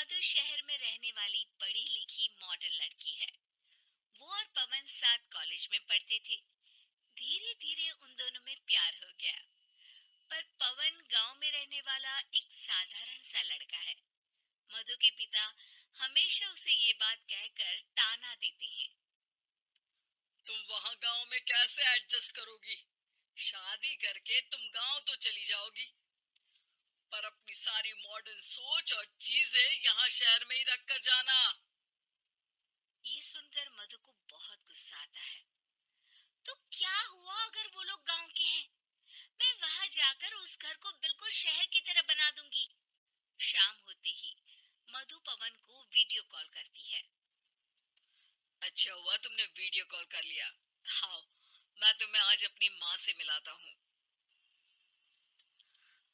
मधु शहर में रहने वाली पढ़ी लिखी मॉडर्न लड़की है। वो और पवन साथ कॉलेज में पढ़ते थे। धीरे धीरे उन दोनों में प्यार हो गया। पर पवन गांव में रहने वाला एक साधारण सा लड़का है। मधु के पिता हमेशा उसे ये बात कहकर ताना देते हैं। तुम वहाँ गांव में कैसे एडजस्ट करोगी? शादी करके तुम गांव तो चली जाओगी, पर अपनी सारी मॉडर्न सोच और चीजें यहाँ शहर में ही रख कर जाना। ये सुनकर मधु को बहुत गुस्सा आता है। तो क्या हुआ अगर वो लोग गांव के हैं? मैं वहां जाकर उस घर को बिल्कुल शहर की तरह बना दूंगी। शाम होते ही मधु पवन को वीडियो कॉल करती है। अच्छा हुआ तुमने वीडियो कॉल कर लिया। हाँ, मैं तुम्हें आज अपनी माँ से मिलाता हूँ।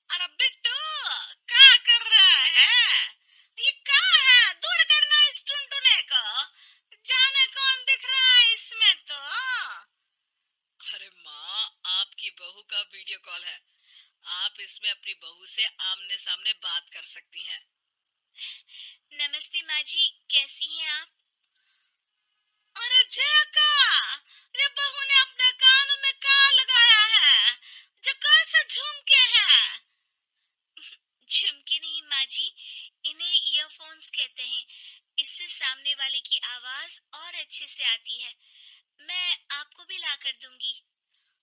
अरे बिट्टू, क्या कर रहा है? ये क्या है? दूर करना इस टुनटुने को। जाने कौन दिख रहा है इसमें तो। अरे माँ, आपकी बहू का वीडियो कॉल है। आप इसमें अपनी बहू से आमने सामने बात कर सकती हैं। नमस्ते माँ जी, कैसी हैं आप? अरे जेका, ये बहू ने अपने कानों में क्या लगाया है? जो कैसे झुमके हैं? झुमके नहीं माँ जी, इन्हें ईयरफोन्स कहते हैं। इससे सामने वाले की आवाज और अच्छे से आती है। मैं आपको भी ला कर दूंगी।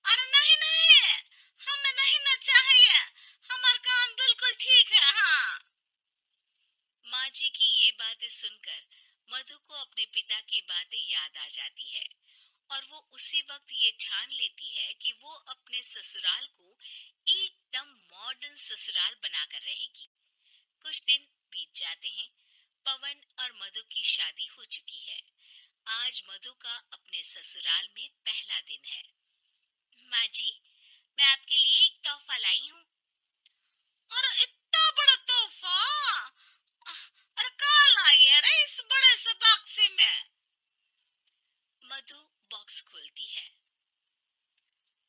अरे नहीं नहीं, हमें नहीं ना चाहिए। हमारे कान बिल्कुल ठीक है। हाँ। माँ जी की ये बातें सुनकर मधु को अपने पिता की बातें याद आ जाती है और वो उसी वक्त ये ठान लेती है कि वो अपने ससुराल को एकदम मॉडर्न ससुराल बनाकर रहेगी। कुछ दिन बीत जाते हैं। पवन और मधु की शादी हो चुकी है। आज मधु का अपने ससुराल में पहला दिन है। माँ जी, मैं आपके लिए एक तोहफा लाई हूँ। और इतना बड़ा तोहफा? अरे कहाँ लाई है रे इस बड़े से बक्से में? मधु बॉक्स खोलती है।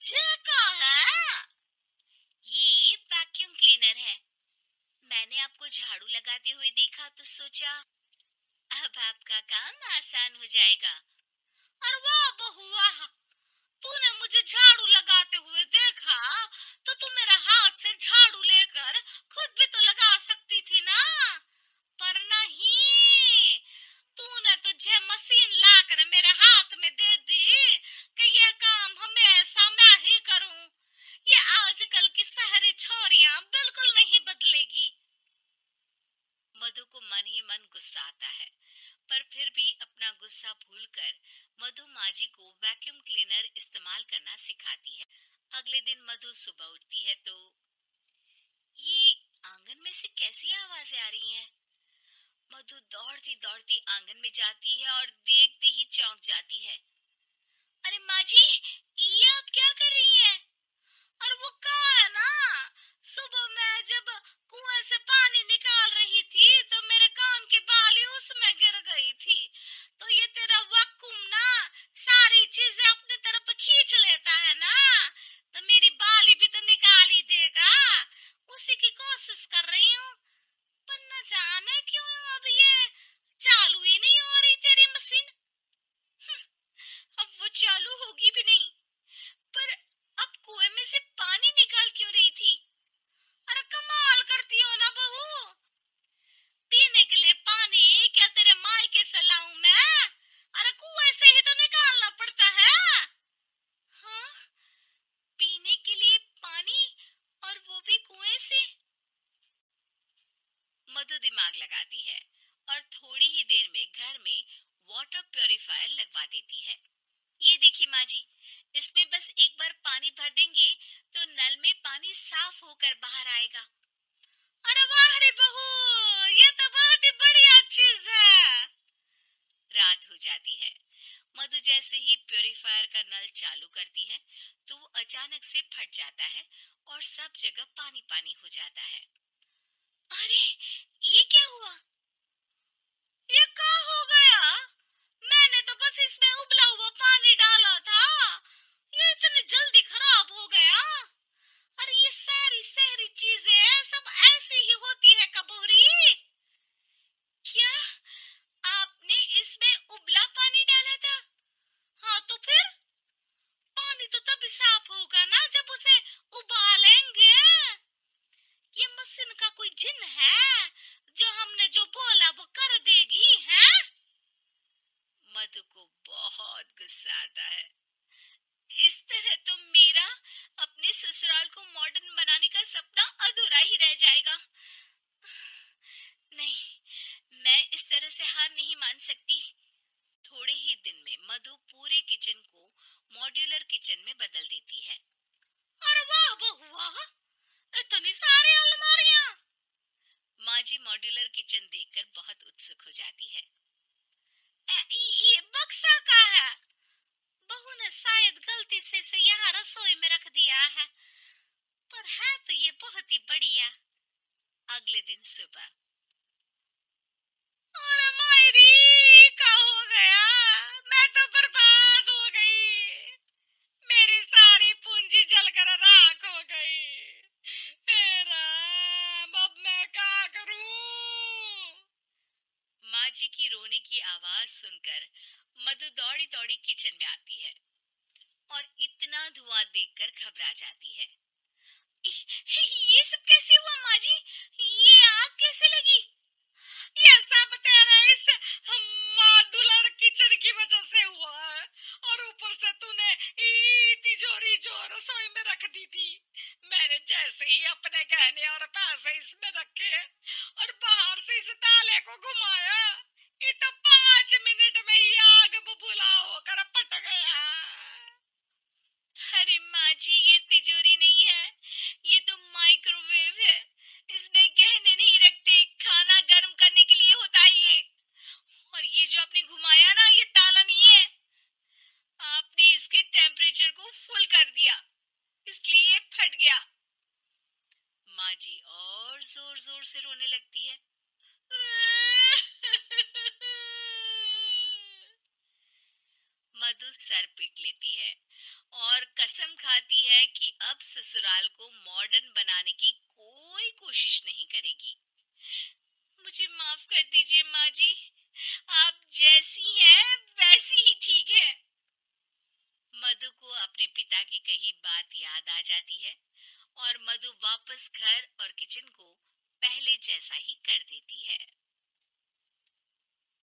ये क्या है? ये वैक्यूम क्लीनर है। मैंने आपको झाड़ू लगाते हुए देखा तो सोचा अब आपका काम आसान हो जाएगा। और वाह बहू वाह, तूने मुझे झाड़ू लगाते हुए देखा तो तू मेरे हाथ से झाड़ू लेकर खुद भी तो लगा सकती थी ना। पर नहीं, तूने तुझे मशीन लाकर मेरे हाथ में दे दी कि यह काम हमेशा मैं ही करूं। ये आजकल की शहरी छोरियां बिल्कुल नहीं बदलेगी। मधु को मन ही मन गुस्सा आता है, पर फिर भी अपना गुस्सा भूलकर मधु माँ जी को वैक्यूम क्लीनर इस्तेमाल करना सिखाती है। अगले दिन मधु सुबह उठती है तो ये आंगन में से कैसी आवाजें आ रही हैं? मधु दौड़ती दौड़ती आंगन में जाती है और देखते ही चौंक जाती है। अरे माँ जी, ये आप क्या कर रही हैं? और वो कहा है ना, सुबह मैं जब कुएं से पानी निकाल रही थी तो मेरे कान की बाली उसमें गिर गई थी। तो ये तेरा वैक्यूम ना सारी चीजें अपनी तरफ खींच लेता है ना, तो मेरी बाली भी तो निकाल ही देगा। उसी की कोशिश कर रही हूँ, पर न जाने क्यों अब ये चालू ही नहीं हो रही तेरी मशीन। अब वो चालू होगी भी नहीं। पर अब कुएं में से पानी निकाल क्यों रही थी? अरे कमाल करती हो ना बहू। पीने के लिए पानी क्या तेरे मायके से लाऊं मैं? अरे कुएं से ही तो निकालना पड़ता है। हाँ, पीने के लिए पानी और वो भी कुएं से। मधु दिमाग लगाती है और थोड़ी ही देर में घर में वाटर प्यूरिफायर लगवा देती है। ये देखिए माँ जी, इसमें बस एक बार पानी भर देंगे तो नल में पानी साफ होकर बाहर आएगा। अरे वाह रे बहू, ये तो बहुत ही बढ़िया चीज है। रात हो जाती है। मधु जैसे ही प्यूरिफायर का नल चालू करती है तो वो अचानक से फट जाता है और सब जगह पानी पानी हो जाता है। अरे ये क्या हुआ? ये क्या हो गया? मैंने तो बस इसमें उबला हुआ पानी डाला था। ये इतनी जल्दी खराब हो गया? अरे ये सारी शहरी चीजें सब ऐसी ही होती है कबूरी। मधु को बहुत गुस्सा आता है। इस तरह तो मेरा अपने ससुराल को मॉडर्न बनाने का सपना अधूरा ही रह जाएगा। नहीं, मैं इस तरह से हार नहीं मान सकती। थोड़े ही दिन में मधु पूरे किचन को मॉड्यूलर किचन में बदल देती है। अरे वाह बहू वाह, इतनी सारी अलमारियां! माँ जी मॉड्यूलर किचन देखकर बहुत उत्सुक हो जाती है। ये बक्सा का है। बहू ने शायद गलती से यहाँ रसोई में रख दिया है, पर है तो ये बहुत ही बढ़िया। अगले दिन सुबह। अरे मायरी, क्या हो गया? मैं तो बर्बाद हो गई। मेरी सारी पूंजी जलकर राख हो गई। हे राम, अब मैं क्या करूं? माँ जी की रोने की आवाज सुनकर मधु दौड़ी दौड़ी किचन में आती है और इतना धुआं देखकर घबरा जाती है। ये सब कैसे हुआ माँ जी? ये आग कैसे लगी? ये सब तेरे इस मॉड्यूलर किचन की वजह से हुआ है, और ऊपर से तूने तिजोरी जो रसोई में रख दी थी। मैंने जैसे ही अपने गहने और पैसे इसमें रखे और बाहर से इस ताले को घुमाया, ये तो 5 मिनट में ही आग बबूला होकर फट गया। अरे माँ जी, ये तिजोरी नहीं है, ये तो माइक्रोवेव है। इसमें गहने नहीं रखते, खाना गर्म करने के लिए होता है ये। और ये जो आपने घुमाया ना, ये ताला नहीं है। आपने इसके टेम्परेचर को फुल कर दिया, इसलिए ये फट गया। माँ जी और जोर जोर से रोने लगती है। मधु सर पीट लेती है और कसम खाती है कि अब ससुराल को मॉडर्न बनाने की कोई कोशिश नहीं करेगी। मुझे माफ कर दीजिए माँ जी, आप जैसी हैं वैसी ही ठीक है। मधु को अपने पिता की कही बात याद आ जाती है और मधु वापस घर और किचन को पहले जैसा ही कर देती है।